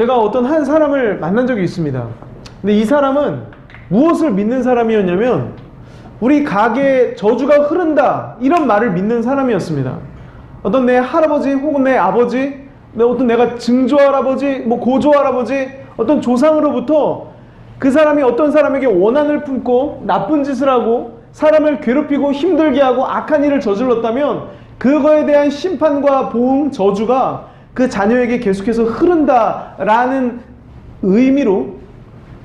제가 어떤 한 사람을 만난 적이 있습니다. 근데 이 사람은 무엇을 믿는 사람이었냐면 우리 가게에 저주가 흐른다 이런 말을 믿는 사람이었습니다. 어떤 내 할아버지 혹은 내 아버지, 어떤 내가 증조할아버지, 고조할아버지, 어떤 조상으로부터 그 사람이 어떤 사람에게 원한을 품고 나쁜 짓을 하고 사람을 괴롭히고 힘들게 하고 악한 일을 저질렀다면 그거에 대한 심판과 보응, 저주가 그 자녀에게 계속해서 흐른다라는 의미로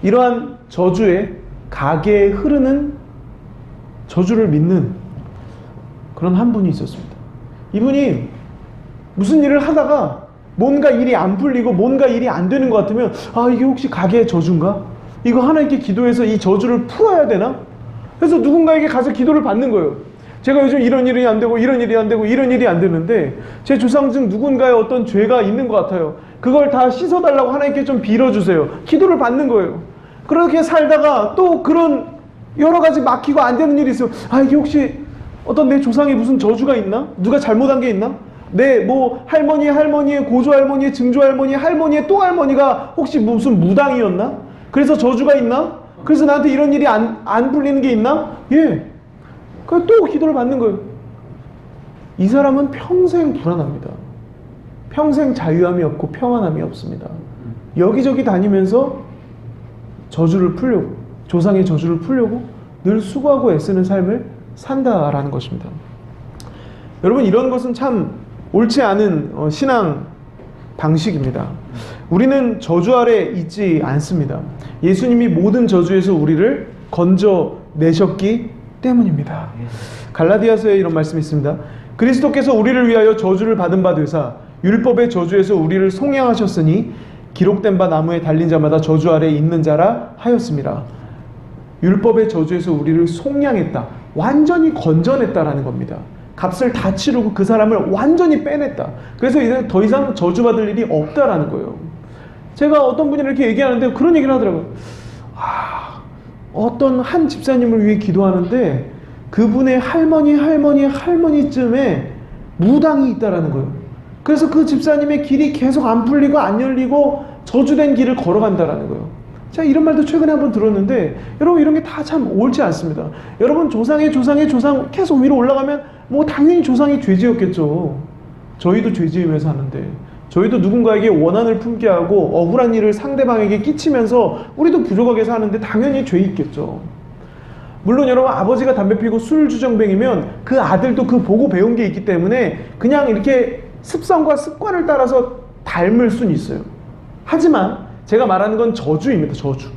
이러한 저주에 가게에 흐르는 저주를 믿는 그런 한 분이 있었습니다. 이분이 무슨 일을 하다가 뭔가 일이 안 풀리고 뭔가 일이 안 되는 것 같으면 이게 혹시 가게의 저주인가? 이거 하나님께 기도해서 이 저주를 풀어야 되나? 그래서 누군가에게 가서 기도를 받는 거예요. 제가 요즘 이런 일이 안 되고 이런 일이 안 되고 이런 일이 안 되는데 제 조상 중 누군가의 어떤 죄가 있는 것 같아요. 그걸 다 씻어달라고 하나님께 좀 빌어주세요. 기도를 받는 거예요. 그렇게 살다가 또 그런 여러 가지 막히고 안 되는 일이 있어요. 이게 혹시 어떤 내 조상에 무슨 저주가 있나? 누가 잘못한 게 있나? 내 할머니의 고조할머니의 증조할머니의 할머니의 또 할머니가 혹시 무슨 무당이었나? 그래서 저주가 있나? 그래서 나한테 이런 일이 안 풀리는 게 있나? 예. 그래서 또 기도를 받는 거예요. 이 사람은 평생 불안합니다. 평생 자유함이 없고 평안함이 없습니다. 여기저기 다니면서 저주를 풀려고, 조상의 저주를 풀려고 늘 수고하고 애쓰는 삶을 산다라는 것입니다. 여러분, 이런 것은 참 옳지 않은 신앙 방식입니다. 우리는 저주 아래 있지 않습니다. 예수님이 모든 저주에서 우리를 건져내셨기 때문입니다. 갈라디아서에 이런 말씀이 있습니다. 그리스도께서 우리를 위하여 저주를 받은 바 되사 율법의 저주에서 우리를 속량하셨으니 기록된 바 나무에 달린 자마다 저주 아래 있는 자라 하였습니다. 율법의 저주에서 우리를 속량했다. 완전히 건져냈다라는 겁니다. 값을 다 치르고 그 사람을 완전히 빼냈다. 그래서 이제 더 이상 저주받을 일이 없다라는 거예요. 제가 어떤 분이 이렇게 얘기하는데 그런 얘기를 하더라고요. 어떤 한 집사님을 위해 기도하는데 그분의 할머니쯤에 무당이 있다라는 거예요. 그래서 그 집사님의 길이 계속 안 풀리고 안 열리고 저주된 길을 걸어간다라는 거예요. 제가 이런 말도 최근에 한번 들었는데 여러분, 이런 게 다 참 옳지 않습니다. 여러분, 조상 계속 위로 올라가면 당연히 조상이 죄지었겠죠. 저희도 죄지으면서 하는데 저희도 누군가에게 원한을 품게 하고 억울한 일을 상대방에게 끼치면서 우리도 부족하게 사는데 당연히 죄 있겠죠. 물론 여러분, 아버지가 담배 피고 술주정뱅이면 그 아들도 그 보고 배운 게 있기 때문에 그냥 이렇게 습성과 습관을 따라서 닮을 수는 있어요. 하지만 제가 말하는 건 저주입니다. 저주.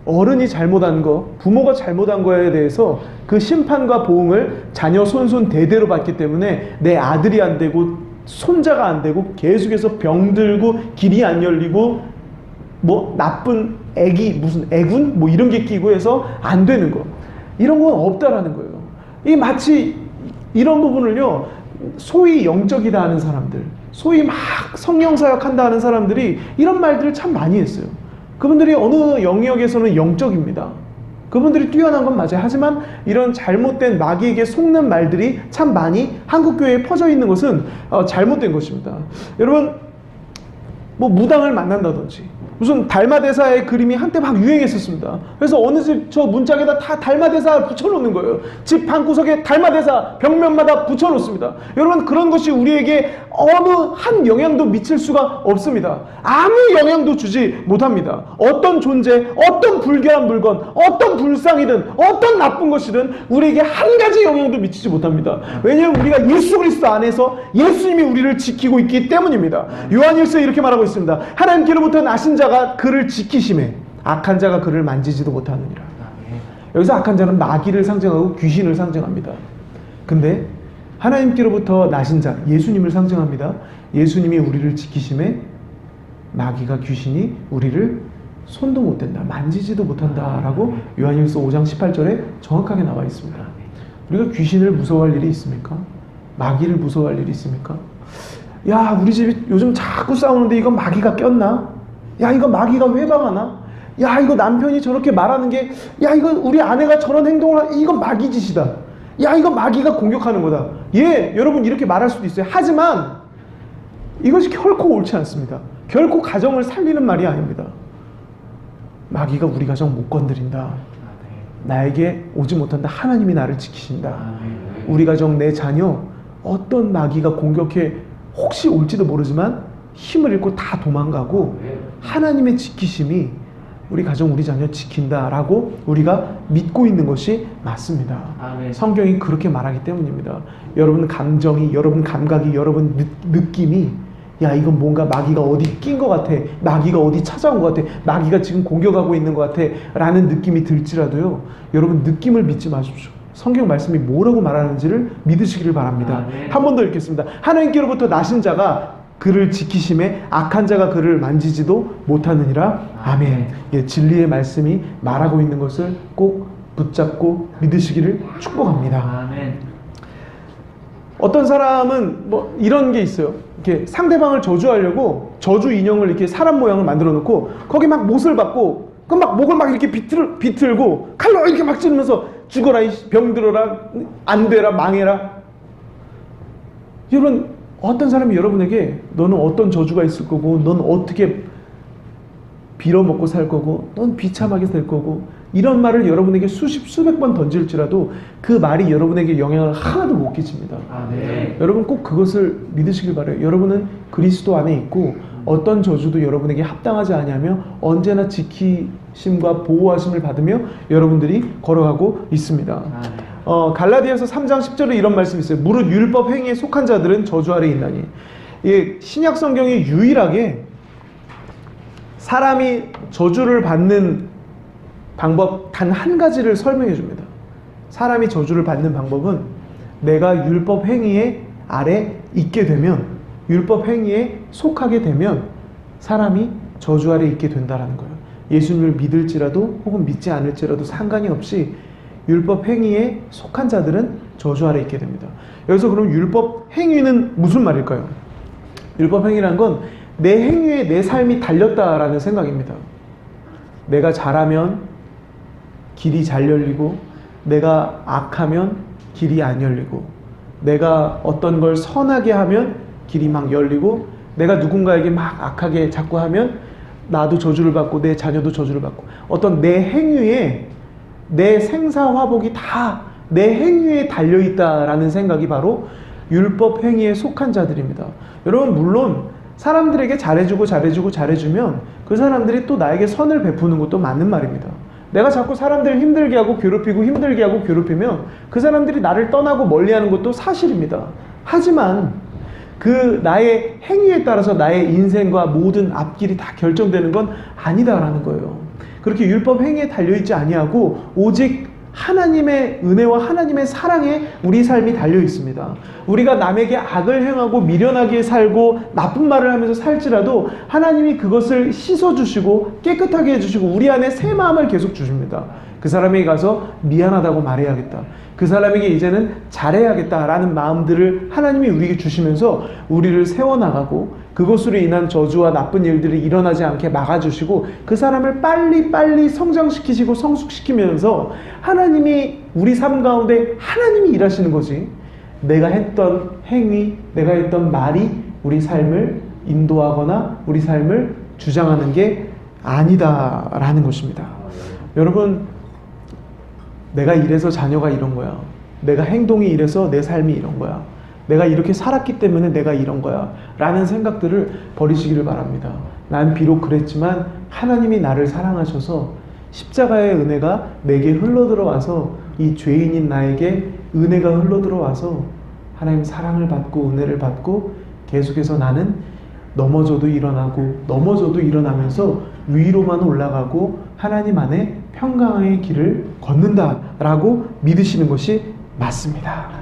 어른이 잘못한 거, 부모가 잘못한 거에 대해서 그 심판과 보응을 자녀 손손 대대로 받기 때문에 내 아들이 안 되고 손자가 안 되고 계속해서 병들고 길이 안 열리고 나쁜 무슨 애군 이런 게 끼고 해서 안 되는 거, 이런 건 없다라는 거예요. 이 마치 이런 부분을요, 소위 영적이다 하는 사람들, 소위 막 성령사역 한다 하는 사람들이 이런 말들을 참 많이 했어요. 그분들이 어느 영역에서는 영적입니다. 그분들이 뛰어난 건 맞아요. 하지만 이런 잘못된 마귀에게 속는 말들이 참 많이 한국교회에 퍼져 있는 것은 잘못된 것입니다. 여러분, 무당을 만난다든지 무슨 달마대사의 그림이 한때 막 유행했었습니다. 그래서 어느 집 저 문짝에다 다 달마대사 붙여놓는 거예요. 집 한구석에 달마대사 벽면마다 붙여놓습니다. 여러분, 그런 것이 우리에게 어느 한 영향도 미칠 수가 없습니다. 아무 영향도 주지 못합니다. 어떤 존재, 어떤 불결한 물건, 어떤 불상이든 어떤 나쁜 것이든 우리에게 한 가지 영향도 미치지 못합니다. 왜냐하면 우리가 예수 그리스도 안에서 예수님이 우리를 지키고 있기 때문입니다. 요한일서에 이렇게 말하고 있습니다. 하나님께로부터 나신 자가 그를 지키심에 악한 자가 그를 만지지도 못하느니라. 여기서 악한 자는 마귀를 상징하고 귀신을 상징합니다. 근데 하나님께로부터 나신 자, 예수님을 상징합니다. 예수님이 우리를 지키심에 마귀가, 귀신이 우리를 손도 못 댄다, 만지지도 못한다 라고 요한일서 5장 18절에 정확하게 나와 있습니다. 우리가 귀신을 무서워할 일이 있습니까? 마귀를 무서워할 일이 있습니까? 야, 우리 집이 요즘 자꾸 싸우는데 이거 마귀가 꼈나? 야, 이거 마귀가 회방하나? 야, 이거 남편이 저렇게 말하는 게, 야, 이거 우리 아내가 저런 행동을 이거 마귀 짓이다. 야, 이거 마귀가 공격하는 거다. 예, 여러분 이렇게 말할 수도 있어요. 하지만 이것이 결코 옳지 않습니다. 결코 가정을 살리는 말이 아닙니다. 마귀가 우리 가정 못 건드린다. 나에게 오지 못한다. 하나님이 나를 지키신다. 우리 가정, 내 자녀 어떤 마귀가 공격해 혹시 올지도 모르지만 힘을 잃고 다 도망가고 하나님의 지키심이 우리 가정, 우리 자녀 지킨다라고 우리가 믿고 있는 것이 맞습니다. 성경이 그렇게 말하기 때문입니다. 여러분 감정이, 여러분 감각이, 여러분 느낌이 야 이건 뭔가 마귀가 어디 낀 것 같아, 마귀가 어디 찾아온 것 같아, 마귀가 지금 공격하고 있는 것 같아 라는 느낌이 들지라도요, 여러분 느낌을 믿지 마십시오. 성경 말씀이 뭐라고 말하는지를 믿으시기를 바랍니다. 한 번 더 읽겠습니다. 하나님께로부터 나신 자가 그를 지키심에 악한 자가 그를 만지지도 못하느니라. 아멘. 예, 진리의 말씀이 말하고 있는 것을 꼭 붙잡고 믿으시기를 축복합니다. 아멘. 어떤 사람은 뭐 이런 게 있어요. 이렇게 상대방을 저주하려고 저주 인형을 이렇게 사람 모양을 만들어 놓고 거기 막 못을 박고 그 막 목을 막 이렇게 비틀고 칼로 이렇게 막 찌르면서 죽어라 이 병들어라 안 되라 망해라. 여러분 어떤 사람이 여러분에게 너는 어떤 저주가 있을 거고 넌 어떻게 빌어먹고 살 거고 넌 비참하게 살 거고 이런 말을 여러분에게 수백 번 던질지라도 그 말이 여러분에게 영향을 하나도 못 끼칩니다. 여러분 꼭 그것을 믿으시길 바라요. 여러분은 그리스도 안에 있고 어떤 저주도 여러분에게 합당하지 아니하며 언제나 지키심과 보호하심을 받으며 여러분들이 걸어가고 있습니다. 갈라디아서 3장 10절에 이런 말씀이 있어요. 무릇 율법 행위에 속한 자들은 저주 아래 있나니. 예, 신약 성경이 유일하게 사람이 저주를 받는 방법 단 한 가지를 설명해 줍니다. 사람이 저주를 받는 방법은 내가 율법 행위에 아래 있게 되면, 율법 행위에 속하게 되면 사람이 저주 아래 있게 된다는 거예요. 예수님을 믿을지라도 혹은 믿지 않을지라도 상관이 없이 율법 행위에 속한 자들은 저주 아래 있게 됩니다. 여기서 그럼 율법 행위는 무슨 말일까요? 율법 행위란 건 내 행위에 내 삶이 달렸다라는 생각입니다. 내가 잘하면 길이 잘 열리고, 내가 악하면 길이 안 열리고, 내가 어떤 걸 선하게 하면 길이 막 열리고, 내가 누군가에게 막 악하게 자꾸 하면 나도 저주를 받고 내 자녀도 저주를 받고, 어떤 내 행위에 내 생사화복이 다 내 행위에 달려있다라는 생각이 바로 율법 행위에 속한 자들입니다. 여러분 물론 사람들에게 잘해주면 그 사람들이 또 나에게 선을 베푸는 것도 맞는 말입니다. 내가 자꾸 사람들을 힘들게 하고 괴롭히면 그 사람들이 나를 떠나고 멀리하는 것도 사실입니다. 하지만 그 나의 행위에 따라서 나의 인생과 모든 앞길이 다 결정되는 건 아니다라는 거예요. 그렇게 율법 행위에 달려있지 아니하고 오직 하나님의 은혜와 하나님의 사랑에 우리 삶이 달려 있습니다. 우리가 남에게 악을 행하고 미련하게 살고 나쁜 말을 하면서 살지라도 하나님이 그것을 씻어주시고 깨끗하게 해주시고 우리 안에 새 마음을 계속 주십니다. 그 사람에게 가서 미안하다고 말해야겠다, 그 사람에게 이제는 잘해야겠다라는 마음들을 하나님이 우리에게 주시면서 우리를 세워나가고 그것으로 인한 저주와 나쁜 일들이 일어나지 않게 막아주시고 그 사람을 빨리 성장시키시고 성숙시키면서 하나님이 우리 삶 가운데 하나님이 일하시는 거지, 내가 했던 행위, 내가 했던 말이 우리 삶을 인도하거나 우리 삶을 주장하는 게 아니다라는 것입니다. 여러분, 내가 이래서 자녀가 이런 거야, 내가 행동이 이래서 내 삶이 이런 거야, 내가 이렇게 살았기 때문에 내가 이런 거야 라는 생각들을 버리시기를 바랍니다. 난 비록 그랬지만 하나님이 나를 사랑하셔서 십자가의 은혜가 내게 흘러들어와서 이 죄인인 나에게 은혜가 흘러들어와서 하나님 사랑을 받고 은혜를 받고 계속해서 나는 넘어져도 일어나면서 위로만 올라가고 하나님 안에 평강의 길을 걷는다라고 믿으시는 것이 맞습니다.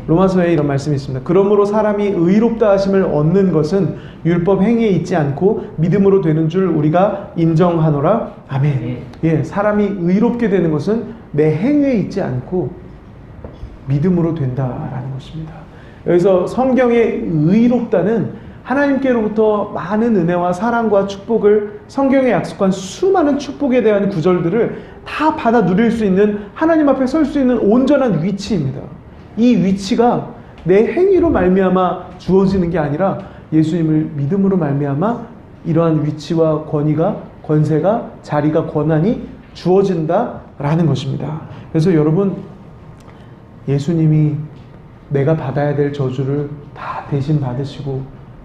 로마서에 이런 말씀이 있습니다. 그러므로 사람이 의롭다 하심을 얻는 것은 율법 행위에 있지 않고 믿음으로 되는 줄 우리가 인정하노라. 아멘. 예, 사람이 의롭게 되는 것은 내 행위에 있지 않고 믿음으로 된다라는 것입니다. 여기서 성경의 의롭다는 하나님께로부터 많은 은혜와 사랑과 축복을, 성경에 약속한 수많은 축복에 대한 구절들을 다 받아 누릴 수 있는, 하나님 앞에 설 수 있는 온전한 위치입니다. 이 위치가 내 행위로 말미암아 주어지는 게 아니라 예수님을 믿음으로 말미암아 이러한 위치와 권위가, 권세가, 자리가, 권한이 주어진다라는 것입니다. 그래서 여러분, 예수님이 내가 받아야 될 저주를 다 대신 받으시고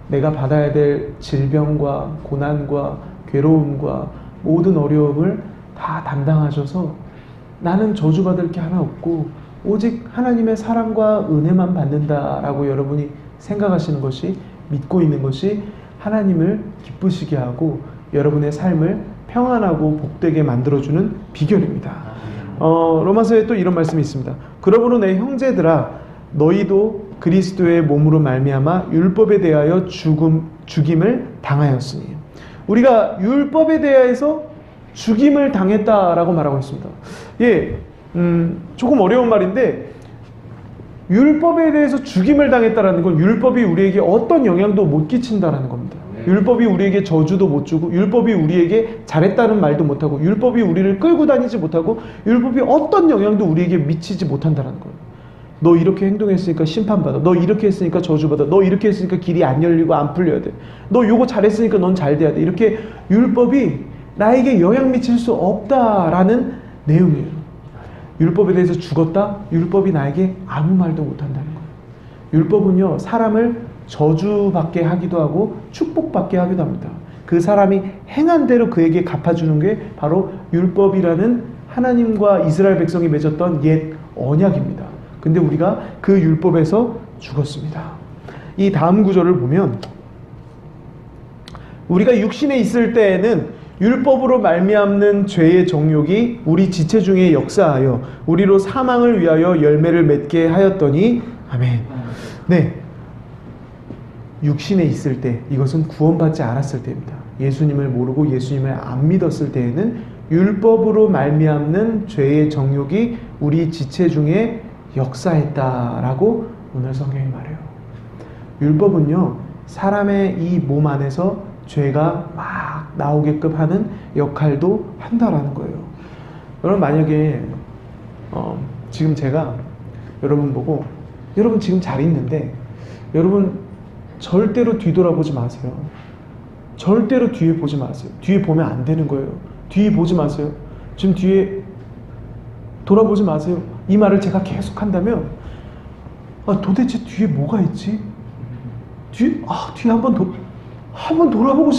내가 받아야 될 질병과 고난과 괴로움과 모든 어려움을 다 담당하셔서 나는 저주받을 게 하나 없고 오직 하나님의 사랑과 은혜만 받는다라고 여러분이 생각하시는 것이, 믿고 있는 것이 하나님을 기쁘시게 하고 여러분의 삶을 평안하고 복되게 만들어주는 비결입니다. 로마서에 또 이런 말씀이 있습니다. 그러므로 내 형제들아, 너희도 그리스도의 몸으로 말미암아 율법에 대하여 죽임을 당하였으니. 우리가 율법에 대해서 죽임을 당했다라고 말하고 있습니다. 예, 조금 어려운 말인데, 율법에 대해서 죽임을 당했다라는 건 율법이 우리에게 어떤 영향도 못 끼친다라는 겁니다. 율법이 우리에게 저주도 못 주고, 율법이 우리에게 잘했다는 말도 못하고, 율법이 우리를 끌고 다니지 못하고, 율법이 어떤 영향도 우리에게 미치지 못한다는 거예요. 너 이렇게 행동했으니까 심판받아. 너 이렇게 했으니까 저주받아. 너 이렇게 했으니까 길이 안 열리고 안 풀려야 돼. 너 요거 잘했으니까 넌 잘 돼야 돼. 이렇게 율법이 나에게 영향 미칠 수 없다라는 내용이에요. 율법에 대해서 죽었다? 율법이 나에게 아무 말도 못한다는 거예요. 율법은요, 사람을 저주받게 하기도 하고 축복받게 하기도 합니다. 그 사람이 행한 대로 그에게 갚아주는 게 바로 율법이라는 하나님과 이스라엘 백성이 맺었던 옛 언약입니다. 근데 우리가 그 율법에서 죽었습니다. 이 다음 구절을 보면, 우리가 육신에 있을 때에는 율법으로 말미암는 죄의 정욕이 우리 지체 중에 역사하여 우리로 사망을 위하여 열매를 맺게 하였더니, 아멘. 네, 육신에 있을 때, 이것은 구원받지 않았을 때입니다. 예수님을 모르고 예수님을 안 믿었을 때에는 율법으로 말미암는 죄의 정욕이 우리 지체 중에 역사했다라고 오늘 성경이 말해요. 율법은요, 사람의 이 몸 안에서 죄가 막 나오게끔 하는 역할도 한다라는 거예요. 여러분, 만약에 지금 제가 여러분 보고, 여러분 지금 잘 있는데 여러분 절대로 뒤돌아보지 마세요. 절대로 뒤에 보지 마세요. 뒤에 보면 안 되는 거예요. 뒤에 보지 마세요. 지금 뒤에 돌아보지 마세요. 이 말을 제가 계속 한다면, 도대체 뒤에 뭐가 있지? 뒤에 한번 돌아보고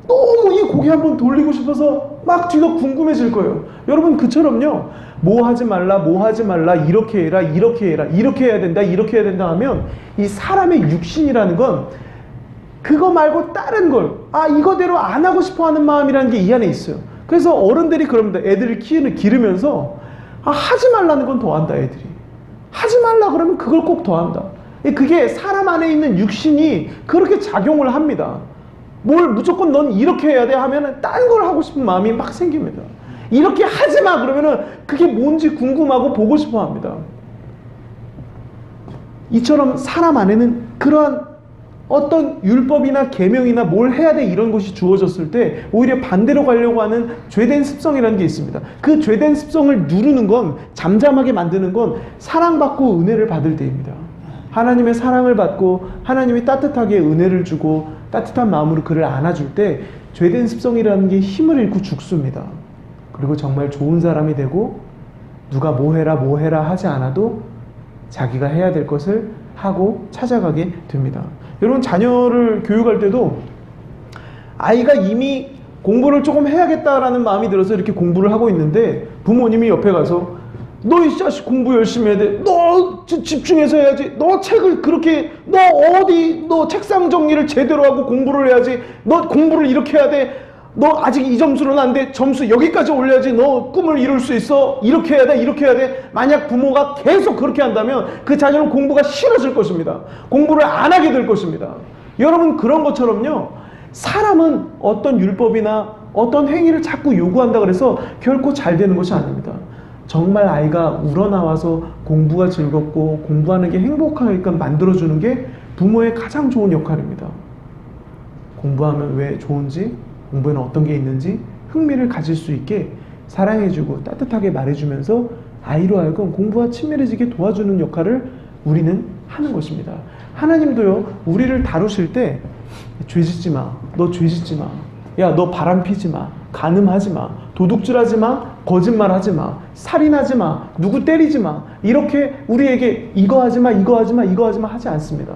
너무 이 고개 한번 돌리고 싶어서 막 뒤가 궁금해질 거예요. 여러분, 그처럼요, 뭐 하지 말라, 이렇게 해라, 이렇게 해라, 이렇게 해야 된다, 이렇게 해야 된다 하면, 이 사람의 육신이라는 건 그거 말고 다른 걸, 이거대로 안 하고 싶어 하는 마음이라는 게 이 안에 있어요. 그래서 어른들이 그럽니다. 애들을 기르면서, 하지 말라는 건 더 한다, 애들이. 하지 말라 그러면 그걸 꼭 더 한다. 그게 사람 안에 있는 육신이 그렇게 작용을 합니다. 뭘 무조건 넌 이렇게 해야 돼 하면은 딴 걸 하고 싶은 마음이 막 생깁니다. 이렇게 하지 마 그러면은 그게 뭔지 궁금하고 보고 싶어 합니다. 이처럼 사람 안에는 그러한 어떤 율법이나 계명이나 뭘 해야 돼 이런 것이 주어졌을 때 오히려 반대로 가려고 하는 죄된 습성이라는 게 있습니다. 그 죄된 습성을 누르는 건, 잠잠하게 만드는 건 사랑받고 은혜를 받을 때입니다. 하나님의 사랑을 받고 하나님이 따뜻하게 은혜를 주고 따뜻한 마음으로 그를 안아줄 때 죄된 습성이라는 게 힘을 잃고 죽습니다. 그리고 정말 좋은 사람이 되고 누가 뭐 해라 하지 않아도 자기가 해야 될 것을 하고 찾아가게 됩니다. 여러분, 자녀를 교육할 때도 아이가 이미 공부를 조금 해야겠다라는 마음이 들어서 이렇게 공부를 하고 있는데 부모님이 옆에 가서, 너 이 자식 공부 열심히 해야 돼. 너 집중해서 해야지. 너 책을 그렇게, 너 책상 정리를 제대로 하고 공부를 해야지. 너 공부를 이렇게 해야 돼. 너 아직 이 점수는 안 돼. 점수 여기까지 올려야지. 너 꿈을 이룰 수 있어. 이렇게 해야 돼. 이렇게 해야 돼. 만약 부모가 계속 그렇게 한다면 그 자녀는 공부가 싫어질 것입니다. 공부를 안 하게 될 것입니다. 여러분, 그런 것처럼요, 사람은 어떤 율법이나 어떤 행위를 자꾸 요구한다 그래서 결코 잘 되는 것이 아닙니다. 정말 아이가 우러나와서 공부가 즐겁고 공부하는 게 행복하게끔 만들어주는 게 부모의 가장 좋은 역할입니다. 공부하면 왜 좋은지, 공부에는 어떤 게 있는지 흥미를 가질 수 있게 사랑해주고 따뜻하게 말해주면서 아이로 하여금 공부와 친밀해지게 도와주는 역할을 우리는 하는 것입니다. 하나님도요, 우리를 다루실 때 죄 짓지 마, 너 죄 짓지 마, 야, 너 바람 피지 마, 간음하지 마, 도둑질하지 마, 거짓말하지 마, 살인하지 마, 누구 때리지 마, 이렇게 우리에게 이거 하지 마, 이거 하지 마, 이거 하지 마 하지 않습니다.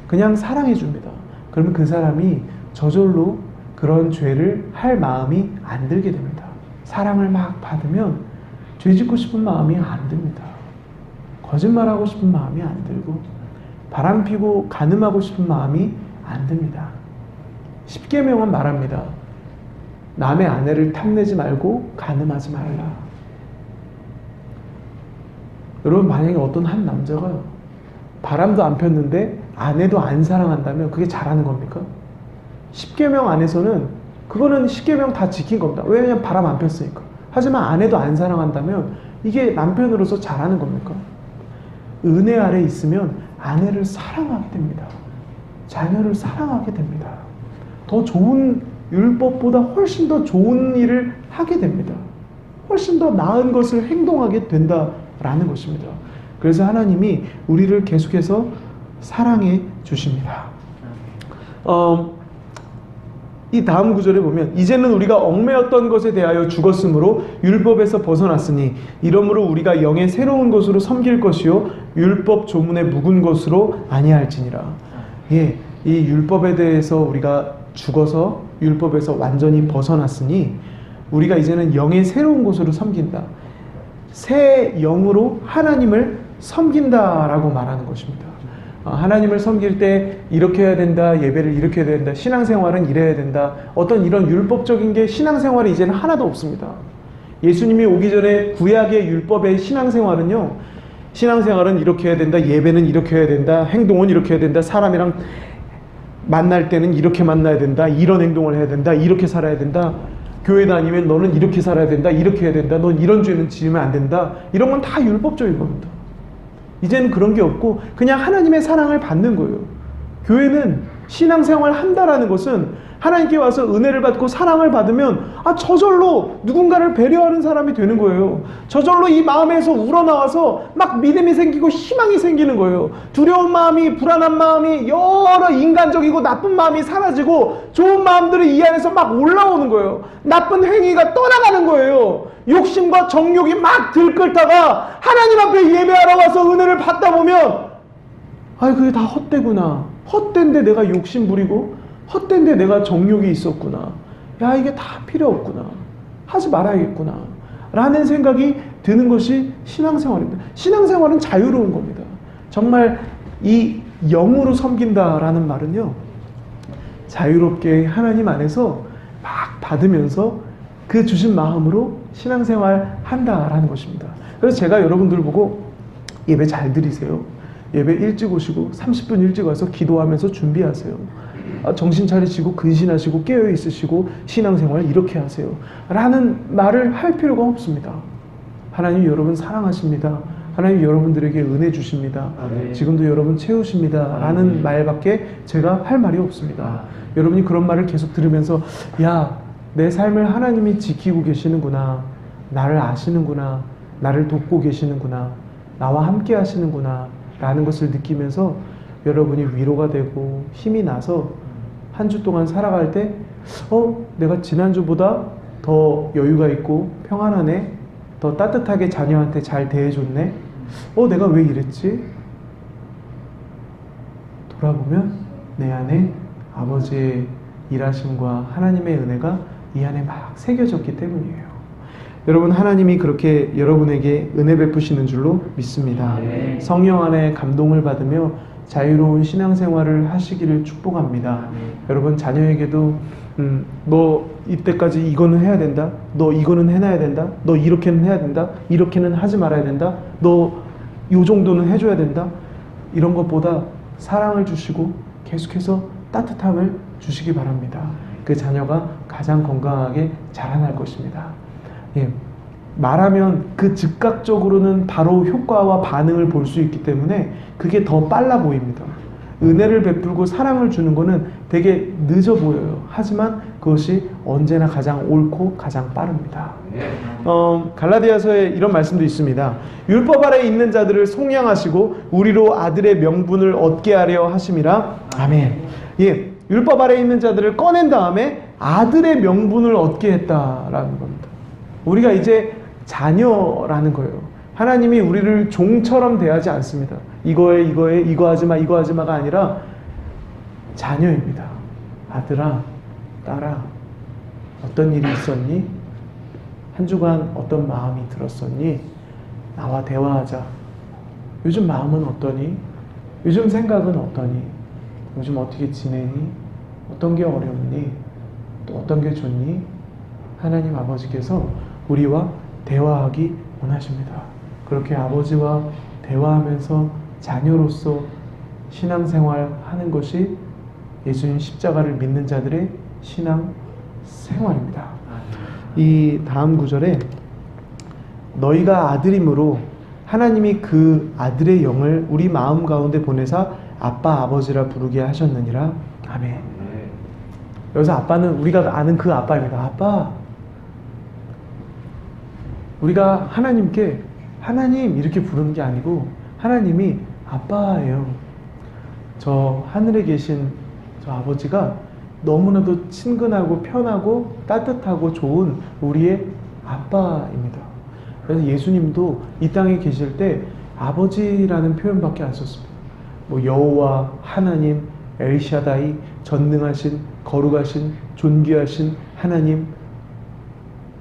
그냥 사랑해 줍니다. 그러면 그 사람이 저절로 그런 죄를 할 마음이 안 들게 됩니다. 사랑을 막 받으면 죄 짓고 싶은 마음이 안 듭니다. 거짓말하고 싶은 마음이 안 들고 바람피고 간음하고 싶은 마음이 안 듭니다. 십계명은 말합니다. 남의 아내를 탐내지 말고 간음하지 말라. 여러분, 만약에 어떤 한 남자가 바람도 안 폈는데 아내도 안 사랑한다면 그게 잘하는 겁니까? 십계명 안에서는 그거는 십계명 다 지킨 겁니다. 왜냐하면 바람 안 폈으니까. 하지만 아내도 안 사랑한다면 이게 남편으로서 잘하는 겁니까? 은혜 아래 있으면 아내를 사랑하게 됩니다. 자녀를 사랑하게 됩니다. 더 좋은, 율법보다 훨씬 더 좋은 일을 하게 됩니다. 훨씬 더 나은 것을 행동하게 된다라는 것입니다. 그래서 하나님이 우리를 계속해서 사랑해 주십니다. 이 다음 구절에 보면 이제는 우리가 얽매였던 것에 대하여 죽었으므로 율법에서 벗어났으니 이러므로 우리가 영의 새로운 것으로 섬길 것이요 율법 조문의 묵은 것으로 아니할지니라. 예, 이 율법에 대해서 우리가 죽어서 율법에서 완전히 벗어났으니 우리가 이제는 영의 새로운 것으로 섬긴다. 새 영으로 하나님을 섬긴다라고 말하는 것입니다. 하나님을 섬길 때 이렇게 해야 된다, 예배를 이렇게 해야 된다, 신앙생활은 이래야 된다, 어떤 이런 율법적인 게 신앙생활에 이제는 하나도 없습니다. 예수님이 오기 전에 구약의 율법의 신앙생활은요, 신앙생활은 이렇게 해야 된다, 예배는 이렇게 해야 된다, 행동은 이렇게 해야 된다, 사람이랑 만날 때는 이렇게 만나야 된다, 이런 행동을 해야 된다, 이렇게 살아야 된다, 교회 다니면 너는 이렇게 살아야 된다, 이렇게 해야 된다, 넌 이런 죄는 지으면 안 된다, 이런 건 다 율법적인 겁니다. 이제는 그런 게 없고 그냥 하나님의 사랑을 받는 거예요. 교회는 신앙생활 한다라는 것은 하나님께 와서 은혜를 받고 사랑을 받으면 저절로 누군가를 배려하는 사람이 되는 거예요. 저절로 이 마음에서 우러나와서 막 믿음이 생기고 희망이 생기는 거예요. 두려운 마음이, 불안한 마음이, 여러 인간적이고 나쁜 마음이 사라지고 좋은 마음들이 이 안에서 막 올라오는 거예요. 나쁜 행위가 떠나가는 거예요. 욕심과 정욕이 막 들끓다가 하나님 앞에 예배하러 와서 은혜를 받다 보면 그게 다 헛되구나. 헛된데 내가 욕심 부리고 헛된데 내가 정욕이 있었구나. 야, 이게 다 필요 없구나. 하지 말아야겠구나. 라는 생각이 드는 것이 신앙생활입니다. 신앙생활은 자유로운 겁니다. 정말 이 영으로 섬긴다라는 말은요, 자유롭게 하나님 안에서 막 받으면서 그 주신 마음으로 신앙생활 한다라는 것입니다. 그래서 제가 여러분들 보고 예배 잘 드리세요. 예배 일찍 오시고 30분 일찍 와서 기도하면서 준비하세요. 정신 차리시고 근신하시고 깨어 있으시고 신앙생활 이렇게 하세요. 라는 말을 할 필요가 없습니다. 하나님 여러분 사랑하십니다. 하나님 여러분들에게 은혜 주십니다. 지금도 여러분 채우십니다. 라는 말밖에 제가 할 말이 없습니다. 여러분이 그런 말을 계속 들으면서 야, 내 삶을 하나님이 지키고 계시는구나. 나를 아시는구나. 나를 돕고 계시는구나. 나와 함께 하시는구나. 라는 것을 느끼면서 여러분이 위로가 되고 힘이 나서 한 주 동안 살아갈 때 내가 지난주보다 더 여유가 있고 평안하네. 더 따뜻하게 자녀한테 잘 대해줬네. 내가 왜 이랬지? 돌아보면 내 안에 아버지의 일하심과 하나님의 은혜가 이 안에 막 새겨졌기 때문이에요. 여러분, 하나님이 그렇게 여러분에게 은혜 베푸시는 줄로 믿습니다. 성령 안에 감동을 받으며 자유로운 신앙생활을 하시기를 축복합니다. 여러분, 자녀에게도 너 이때까지 이거는 해야 된다. 너 이거는 해놔야 된다. 너 이렇게는 해야 된다. 이렇게는 하지 말아야 된다. 너 요 정도는 해줘야 된다. 이런 것보다 사랑을 주시고 계속해서 따뜻함을 주시기 바랍니다. 그 자녀가 가장 건강하게 자라날 것입니다. 예, 말하면 그 즉각적으로는 바로 효과와 반응을 볼 수 있기 때문에 그게 더 빨라 보입니다. 은혜를 베풀고 사랑을 주는 거는 되게 늦어 보여요. 하지만 그것이 언제나 가장 옳고 가장 빠릅니다. 갈라디아서에 이런 말씀도 있습니다. 율법 아래 있는 자들을 속량하시고 우리로 아들의 명분을 얻게 하려 하심이라. 아멘. 예, 율법 아래 있는 자들을 꺼낸 다음에 아들의 명분을 얻게 했다라는 겁니다. 우리가 이제 자녀라는 거예요. 하나님이 우리를 종처럼 대하지 않습니다. 이거 하지 마, 이거 하지 마가 아니라 자녀입니다. 아들아, 딸아, 어떤 일이 있었니? 한 주간 어떤 마음이 들었었니? 나와 대화하자. 요즘 마음은 어떠니? 요즘 생각은 어떠니? 요즘 어떻게 지내니? 어떤 게 어렵니? 또 어떤 게 좋니? 하나님 아버지께서 우리와 대화하기 원하십니다. 그렇게 아버지와 대화하면서 자녀로서 신앙생활 하는 것이 예수님 십자가를 믿는 자들의 신앙생활입니다. 이 다음 구절에 너희가 아들이므로 하나님이 그 아들의 영을 우리 마음 가운데 보내사 아빠 아버지라 부르게 하셨느니라. 아멘. 여기서 아빠는 우리가 아는 그 아빠입니다. 아빠. 우리가 하나님께 하나님 이렇게 부르는 게 아니고 하나님이 아빠예요. 저 하늘에 계신 저 아버지가 너무나도 친근하고 편하고 따뜻하고 좋은 우리의 아빠입니다. 그래서 예수님도 이 땅에 계실 때 아버지라는 표현밖에 안 썼습니다. 뭐 여호와, 하나님, 엘샤다이, 전능하신, 거룩하신, 존귀하신 하나님,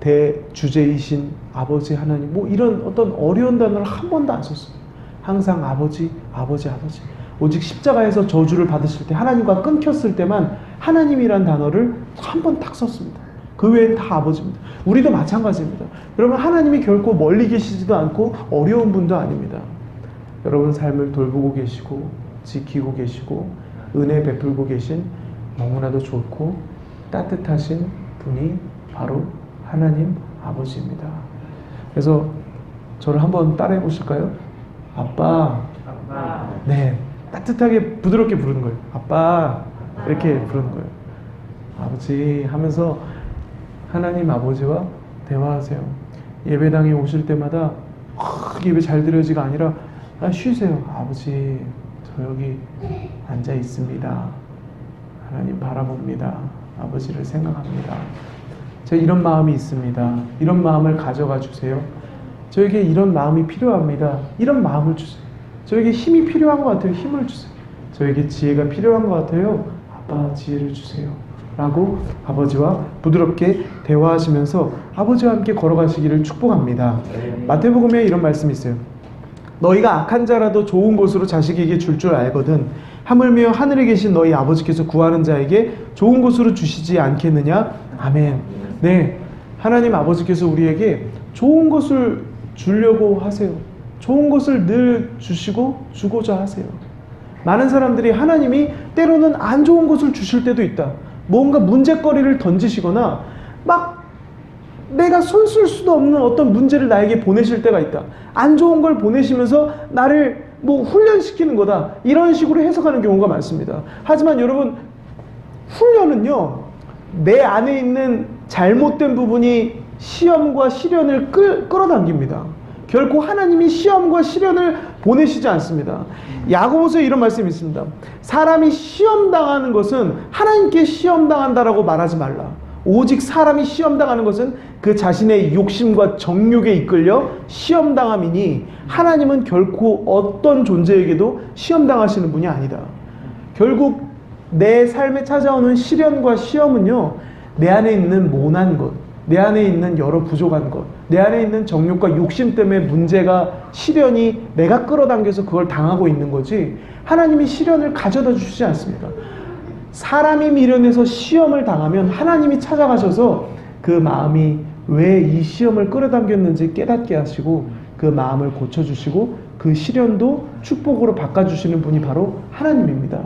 대주제이신 아버지 하나님, 뭐 이런 어떤 어려운 단어를 한 번도 안 썼습니다. 항상 아버지, 아버지, 아버지. 오직 십자가에서 저주를 받으실 때 하나님과 끊겼을 때만 하나님이란 단어를 한 번 딱 썼습니다. 그 외엔 다 아버지입니다. 우리도 마찬가지입니다. 여러분, 하나님이 결코 멀리 계시지도 않고 어려운 분도 아닙니다. 여러분 삶을 돌보고 계시고 지키고 계시고 은혜 베풀고 계신 너무나도 좋고 따뜻하신 분이 바로 하나님 아버지입니다. 그래서 저를 한번 따라해 보실까요? 아빠. 아빠. 네, 따뜻하게 부드럽게 부르는 거예요. 아빠. 이렇게 부르는 거예요. 아버지 하면서 하나님 아버지와 대화하세요. 예배당에 오실 때마다 예배 잘 드려지가 아니라 쉬세요. 아버지, 저 여기 앉아 있습니다. 하나님 바라봅니다. 아버지를 생각합니다. 제가 이런 마음이 있습니다. 이런 마음을 가져가 주세요. 저에게 이런 마음이 필요합니다. 이런 마음을 주세요. 저에게 힘이 필요한 것 같아요. 힘을 주세요. 저에게 지혜가 필요한 것 같아요. 아빠, 지혜를 주세요. 라고 아버지와 부드럽게 대화하시면서 아버지와 함께 걸어가시기를 축복합니다. 마태복음에 이런 말씀이 있어요. 너희가 악한 자라도 좋은 것으로 자식에게 줄 알거든 하물며 하늘에 계신 너희 아버지께서 구하는 자에게 좋은 것으로 주시지 않겠느냐. 아멘. 네, 하나님 아버지께서 우리에게 좋은 것을 주려고 하세요. 좋은 것을 늘 주시고 주고자 하세요. 많은 사람들이 하나님이 때로는 안 좋은 것을 주실 때도 있다. 뭔가 문제거리를 던지시거나 막 내가 손쓸 수도 없는 어떤 문제를 나에게 보내실 때가 있다. 안 좋은 걸 보내시면서 나를 뭐 훈련시키는 거다. 이런 식으로 해석하는 경우가 많습니다. 하지만 여러분, 훈련은요, 내 안에 있는 잘못된 부분이 시험과 시련을 끌어당깁니다. 결코 하나님이 시험과 시련을 보내시지 않습니다. 야고보서에 이런 말씀이 있습니다. 사람이 시험당하는 것은 하나님께 시험당한다라고 말하지 말라. 오직 사람이 시험당하는 것은 그 자신의 욕심과 정욕에 이끌려 시험당함이니 하나님은 결코 어떤 존재에게도 시험당하시는 분이 아니다. 결국 내 삶에 찾아오는 시련과 시험은요, 내 안에 있는 모난 것, 내 안에 있는 여러 부족한 것, 내 안에 있는 정욕과 욕심 때문에 문제가, 시련이 내가 끌어당겨서 그걸 당하고 있는 거지 하나님이 시련을 가져다 주시지 않습니다. 사람이 미련해서 시험을 당하면 하나님이 찾아가셔서 그 마음이 왜 이 시험을 끌어당겼는지 깨닫게 하시고 그 마음을 고쳐주시고 그 시련도 축복으로 바꿔주시는 분이 바로 하나님입니다.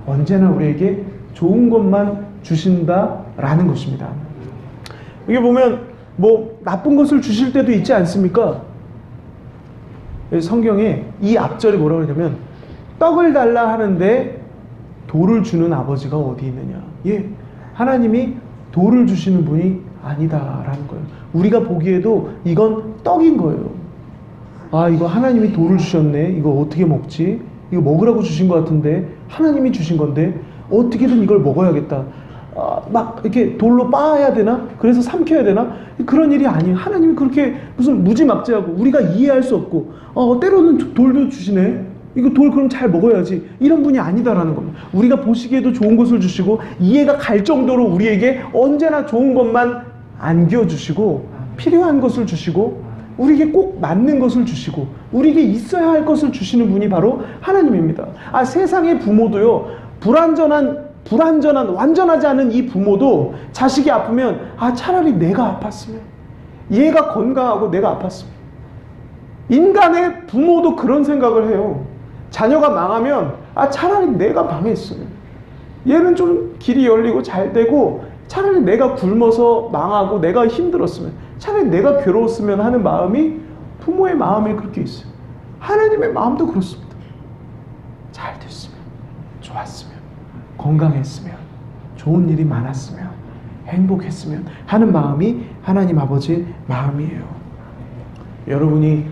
언제나 우리에게 좋은 것만 주신다라는 것입니다. 여기 보면 뭐 나쁜 것을 주실 때도 있지 않습니까? 성경에 이 앞절이 뭐라고 그러냐면 떡을 달라 하는데 돌을 주는 아버지가 어디 있느냐. 예, 하나님이 돌을 주시는 분이 아니다라는 거예요. 우리가 보기에도 이건 떡인 거예요. 아, 이거 하나님이 돌을 주셨네. 이거 어떻게 먹지? 이거 먹으라고 주신 것 같은데, 하나님이 주신 건데 어떻게든 이걸 먹어야겠다. 막 이렇게 돌로 빻아야 되나? 그래서 삼켜야 되나? 그런 일이 아니에요. 하나님이 그렇게 무슨 무지막지하고 우리가 이해할 수 없고, 때로는 돌도 주시네. 이거 돌 그럼 잘 먹어야지. 이런 분이 아니다라는 겁니다. 우리가 보시기에도 좋은 것을 주시고 이해가 갈 정도로 우리에게 언제나 좋은 것만 안겨주시고, 필요한 것을 주시고, 우리에게 꼭 맞는 것을 주시고, 우리에게 있어야 할 것을 주시는 분이 바로 하나님입니다. 세상의 부모도요, 불완전한 완전하지 않은 이 부모도 자식이 아프면 차라리 내가 아팠으면, 얘가 건강하고 내가 아팠으면. 인간의 부모도 그런 생각을 해요. 자녀가 망하면 차라리 내가 망했으면, 얘는 좀 길이 열리고 잘 되고 차라리 내가 굶어서 망하고 내가 힘들었으면, 차라리 내가 괴로웠으면 하는 마음이 부모의 마음에 그렇게 있어요. 하나님의 마음도 그렇습니다. 잘 됐으면, 좋았으면, 건강했으면, 좋은 일이 많았으면, 행복했으면 하는 마음이 하나님 아버지의 마음이에요. 여러분이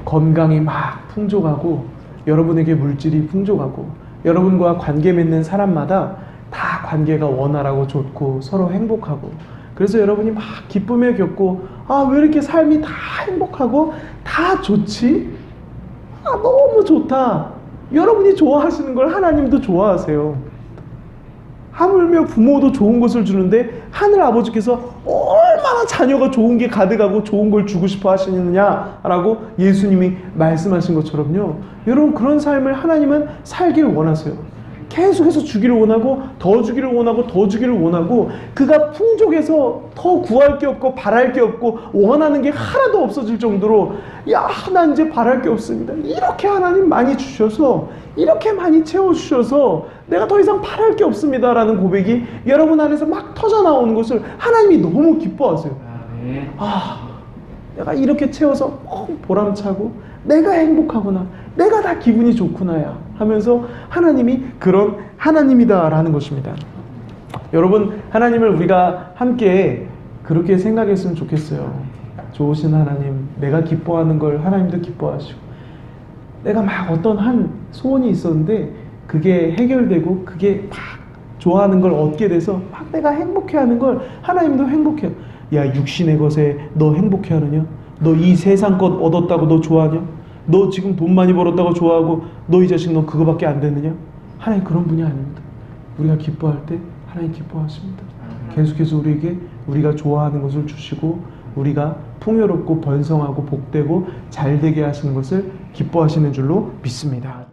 건강이 막 풍족하고, 여러분에게 물질이 풍족하고, 여러분과 관계 맺는 사람마다 다 관계가 원활하고 좋고 서로 행복하고, 그래서 여러분이 막 기쁨에 겪고, 왜 이렇게 삶이 다 행복하고 다 좋지? 너무 좋다. 여러분이 좋아하시는 걸 하나님도 좋아하세요. 하물며 부모도 좋은 것을 주는데 하늘 아버지께서 얼마나 자녀가 좋은 게 가득하고 좋은 걸 주고 싶어 하시느냐라고 예수님이 말씀하신 것처럼요, 여러분 그런 삶을 하나님은 살기를 원하세요. 계속해서 주기를 원하고, 더 주기를 원하고, 더 주기를 원하고, 그가 풍족해서 더 구할 게 없고 바랄 게 없고 원하는 게 하나도 없어질 정도로, 난 이제 바랄 게 없습니다. 이렇게 하나님 많이 주셔서, 이렇게 많이 채워주셔서 내가 더 이상 바랄 게 없습니다 라는 고백이 여러분 안에서 막 터져나오는 것을 하나님이 너무 기뻐하세요. 내가 이렇게 채워서 보람차고 내가 행복하구나, 내가 다 기분이 좋구나야 하면서 하나님이 그런 하나님이다 라는 것입니다. 여러분, 하나님을 우리가 함께 그렇게 생각했으면 좋겠어요. 좋으신 하나님, 내가 기뻐하는 걸 하나님도 기뻐하시고, 내가 막 어떤 한 소원이 있었는데 그게 해결되고 그게 막 좋아하는 걸 얻게 돼서 막 내가 행복해하는 걸 하나님도 행복해요. 야, 육신의 것에 너 행복해하느냐? 너 이 세상 것 얻었다고 너 좋아하냐? 너 지금 돈 많이 벌었다고 좋아하고 너 이 자식 너 그거밖에 안 되느냐? 하나님 그런 분이 아닙니다. 우리가 기뻐할 때 하나님 기뻐하십니다. 계속해서 우리에게 우리가 좋아하는 것을 주시고, 우리가 풍요롭고 번성하고 복되고 잘되게 하시는 것을 기뻐하시는 줄로 믿습니다.